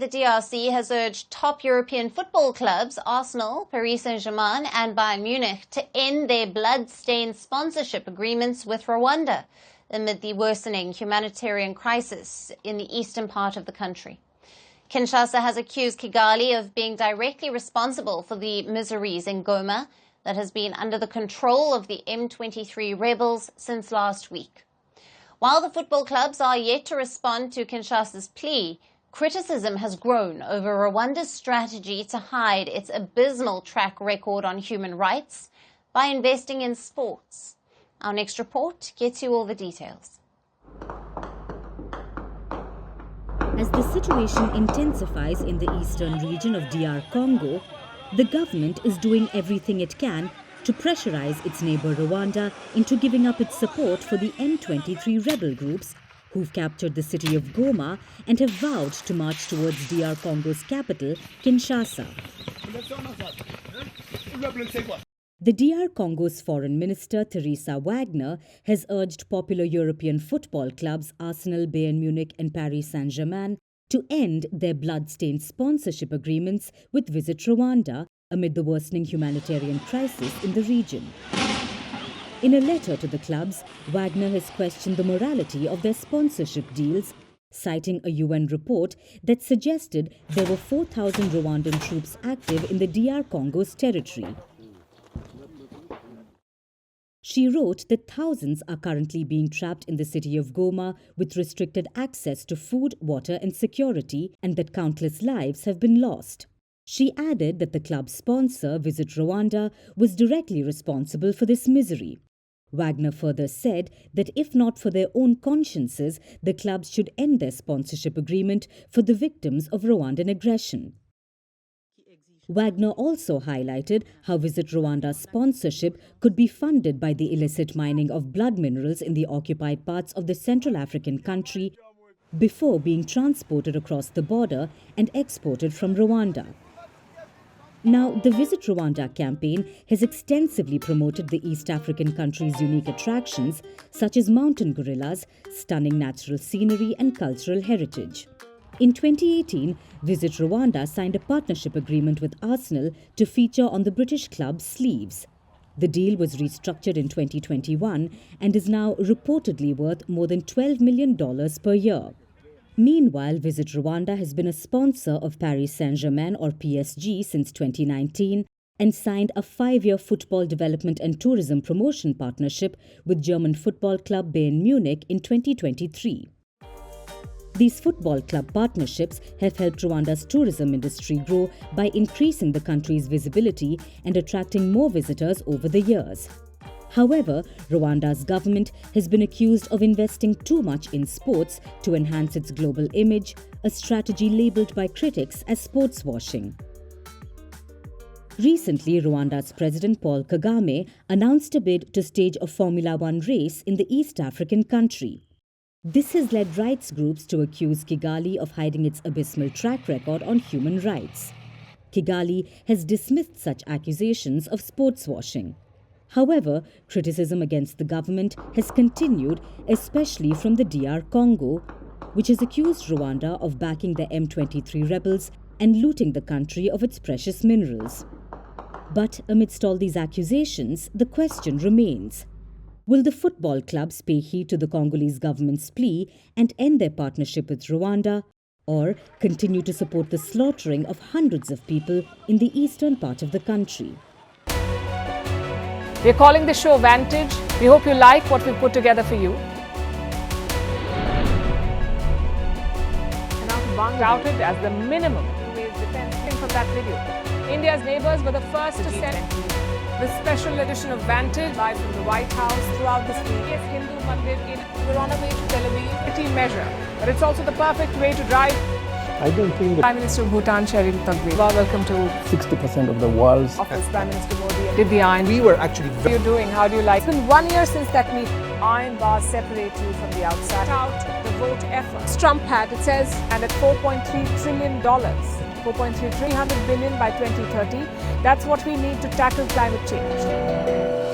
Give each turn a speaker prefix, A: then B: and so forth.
A: The DRC has urged top European football clubs, Arsenal, Paris Saint-Germain and Bayern Munich, to end their blood-stained sponsorship agreements with Rwanda amid the worsening humanitarian crisis in the eastern part of the country. Kinshasa has accused Kigali of being directly responsible for the miseries in Goma that has been under the control of the M23 rebels since last week. While the football clubs are yet to respond to Kinshasa's plea, criticism has grown over Rwanda's strategy to hide its abysmal track record on human rights by investing in sports. Our next report gets you all the details.
B: As the situation intensifies in the eastern region of DR Congo, the government is doing everything it can to pressurize its neighbor Rwanda into giving up its support for the M23 rebel groups who've captured the city of Goma and have vowed to march towards DR Congo's capital, Kinshasa. The DR Congo's Foreign Minister, Teresa Wagner, has urged popular European football clubs Arsenal, Bayern Munich and Paris Saint-Germain to end their blood-stained sponsorship agreements with Visit Rwanda amid the worsening humanitarian crisis in the region. In a letter to the clubs, Wagner has questioned the morality of their sponsorship deals, citing a UN report that suggested there were 4,000 Rwandan troops active in the DR Congo's territory. She wrote that thousands are currently being trapped in the city of Goma with restricted access to food, water and security, and that countless lives have been lost. She added that the club sponsor, Visit Rwanda, was directly responsible for this misery. Wagner further said that if not for their own consciences, the clubs should end their sponsorship agreement for the victims of Rwandan aggression. Wagner also highlighted how Visit Rwanda's sponsorship could be funded by the illicit mining of blood minerals in the occupied parts of the Central African country before being transported across the border and exported from Rwanda. Now, the Visit Rwanda campaign has extensively promoted the East African country's unique attractions, such as mountain gorillas, stunning natural scenery and cultural heritage. In 2018, Visit Rwanda signed a partnership agreement with Arsenal to feature on the British club's sleeves. The deal was restructured in 2021 and is now reportedly worth more than $12 million per year. Meanwhile, Visit Rwanda has been a sponsor of Paris Saint-Germain or PSG since 2019 and signed a 5-year football development and tourism promotion partnership with German football club Bayern Munich in 2023. These football club partnerships have helped Rwanda's tourism industry grow by increasing the country's visibility and attracting more visitors over the years. However, Rwanda's government has been accused of investing too much in sports to enhance its global image, a strategy labelled by critics as sports washing. Recently, Rwanda's President Paul Kagame announced a bid to stage a Formula One race in the East African country. This has led rights groups to accuse Kigali of hiding its abysmal track record on human rights. Kigali has dismissed such accusations of sports washing. However, criticism against the government has continued, especially from the DR Congo, which has accused Rwanda of backing the M23 rebels and looting the country of its precious minerals. But amidst all these accusations, the question remains: will the football clubs pay heed to the Congolese government's plea and end their partnership with Rwanda, or continue to support the slaughtering of hundreds of people in the eastern part of the country?
C: We're calling the show Vantage. We hope you like what we put together for you. Touted as the minimum defense from that video. India's neighbors were the first to send the special edition of Vantage live from the White House throughout the week. Hindu Mandir in we're on our way to Tel Aviv. Pretty measure, but it's also the perfect way to drive.
D: I don't think that
C: Prime Minister of Bhutan, Sherin Tagwe. Welcome to
D: 60% of the world's
C: office. Prime Minister Modi did the iron.
D: We were actually
C: How are you doing? How do you like? It's been 1 year since that meeting. Iron bars separate you from the outside. Out the vote efforts. Trump had, it says, and at $4.3 trillion. 300 billion by 2030. That's what we need to tackle climate change.